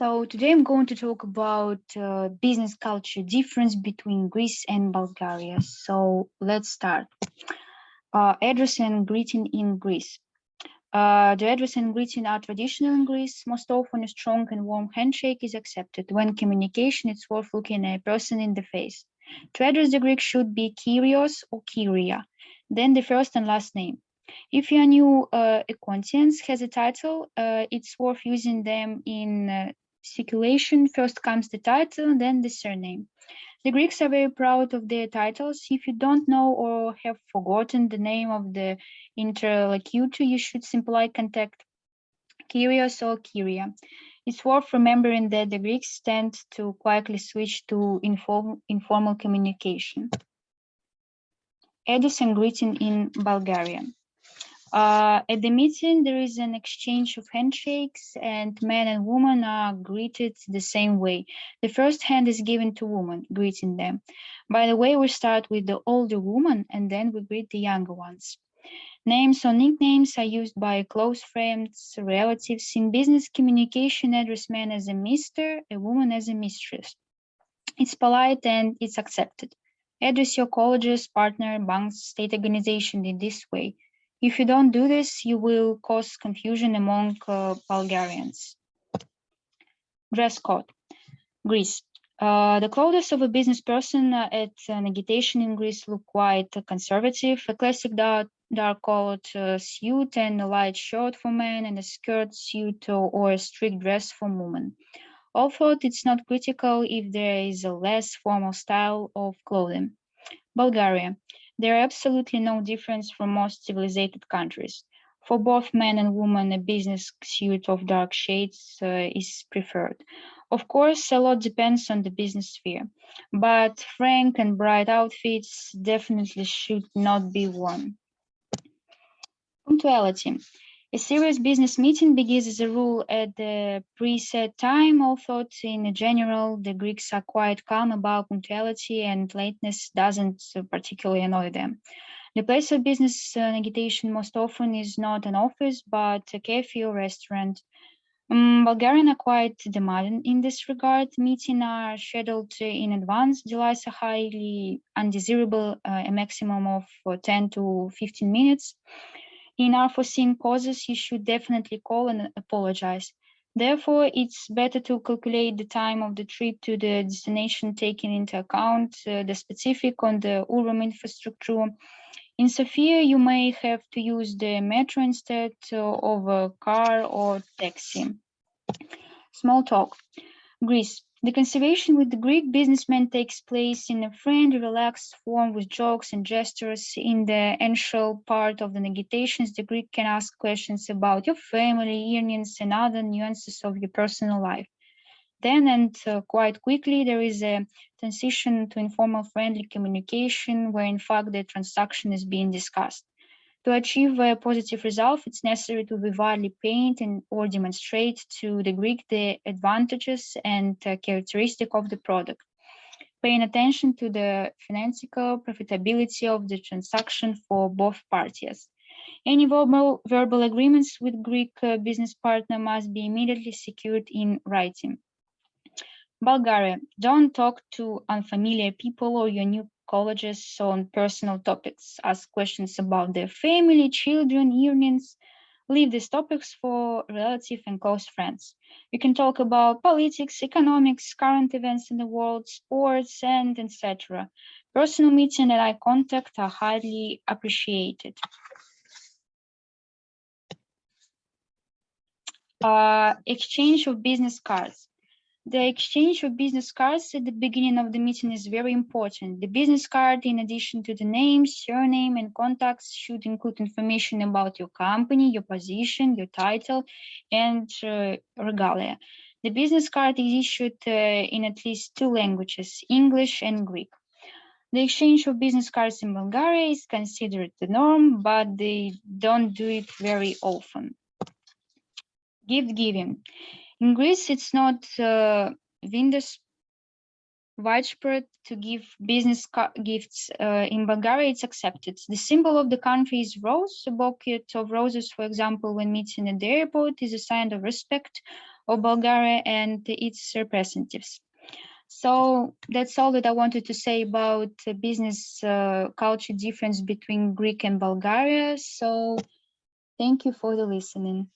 So today I'm going to talk about business culture difference between Greece and Bulgaria. So let's start. Address and greeting in Greece. The address and greeting are traditional in Greece. Most often a strong and warm handshake is accepted. When communication, it's worth looking a person in the face. To address the Greek should be Kyrios or Kyria, then the first and last name. If your new acquaintance has a title, it's worth using them in circulation. First comes the title, then the surname. The Greeks are very proud of their titles. If you don't know or have forgotten the name of the interlocutor, you should simply contact Kyrios or Kyria. It's worth remembering that the Greeks tend to quickly switch to informal communication. Address and greeting in Bulgarian. At the meeting, there is an exchange of handshakes, and men and women are greeted the same way. The first hand is given to women, greeting them. By the way, we start with the older woman, and then we greet the younger ones. Names or nicknames are used by close friends, relatives. In business communication, address men as a mister, a woman as a mistress. It's polite and it's accepted. Address your colleges, partner, banks, state organization in this way. If you don't do this, you will cause confusion among Bulgarians. Dress code. Greece. The clothes of a business person at an agitation in Greece look quite conservative. A classic dark-colored suit and a light shirt for men, and a skirt, suit, or a strict dress for women. Although it's not critical if there is a less formal style of clothing. Bulgaria. There are absolutely no difference from most civilized countries. For both men and women, a business suit of dark shades is preferred. Of course, a lot depends on the business sphere, but frank and bright outfits definitely should not be worn. Punctuality. A serious business meeting begins as a rule at the preset time, although in general, the Greeks are quite calm about punctuality and lateness doesn't particularly annoy them. The place of business agitation most often is not an office, but a cafe or restaurant. Bulgarians are quite demanding in this regard. Meetings are scheduled in advance. Delays are highly undesirable, a maximum of 10 to 15 minutes. In unforeseen causes, you should definitely call and apologize. Therefore, it's better to calculate the time of the trip to the destination, taking into account the specific on the urban infrastructure. In Sofia, you may have to use the metro instead of a car or taxi. Small talk. Greece. The conversation with the Greek businessman takes place in a friendly, relaxed form with jokes and gestures. In the initial part of the negotiations, the Greek can ask questions about your family, earnings, and other nuances of your personal life. Then, and quite quickly, there is a transition to informal, friendly communication where, in fact, the transaction is being discussed. To achieve a positive result, it's necessary to vividly paint or demonstrate to the Greek the advantages and characteristics of the product, paying attention to the financial profitability of the transaction for both parties. Any verbal agreements with Greek business partner must be immediately secured in writing. Bulgaria. Don't talk to unfamiliar people or your new colleagues on personal topics. Ask questions about their family, children, earnings. Leave these topics for relative and close friends. You can talk about politics, economics, current events in the world, sports, and etc. Personal meeting and eye contact are highly appreciated. Exchange of business cards. The exchange of business cards at the beginning of the meeting is very important. The business card, in addition to the name, surname, and contacts, should include information about your company, your position, your title, and regalia. The business card is issued in at least 2 languages, English and Greek. The exchange of business cards in Bulgaria is considered the norm, but they don't do it very often. Gift giving. In Greece, it's not widespread to give business gifts. In Bulgaria, it's accepted. The symbol of the country is rose. A bouquet of roses, for example, when meeting at the airport, is a sign of respect of Bulgaria and its representatives. So that's all that I wanted to say about the business culture difference between Greek and Bulgaria. So thank you for the listening.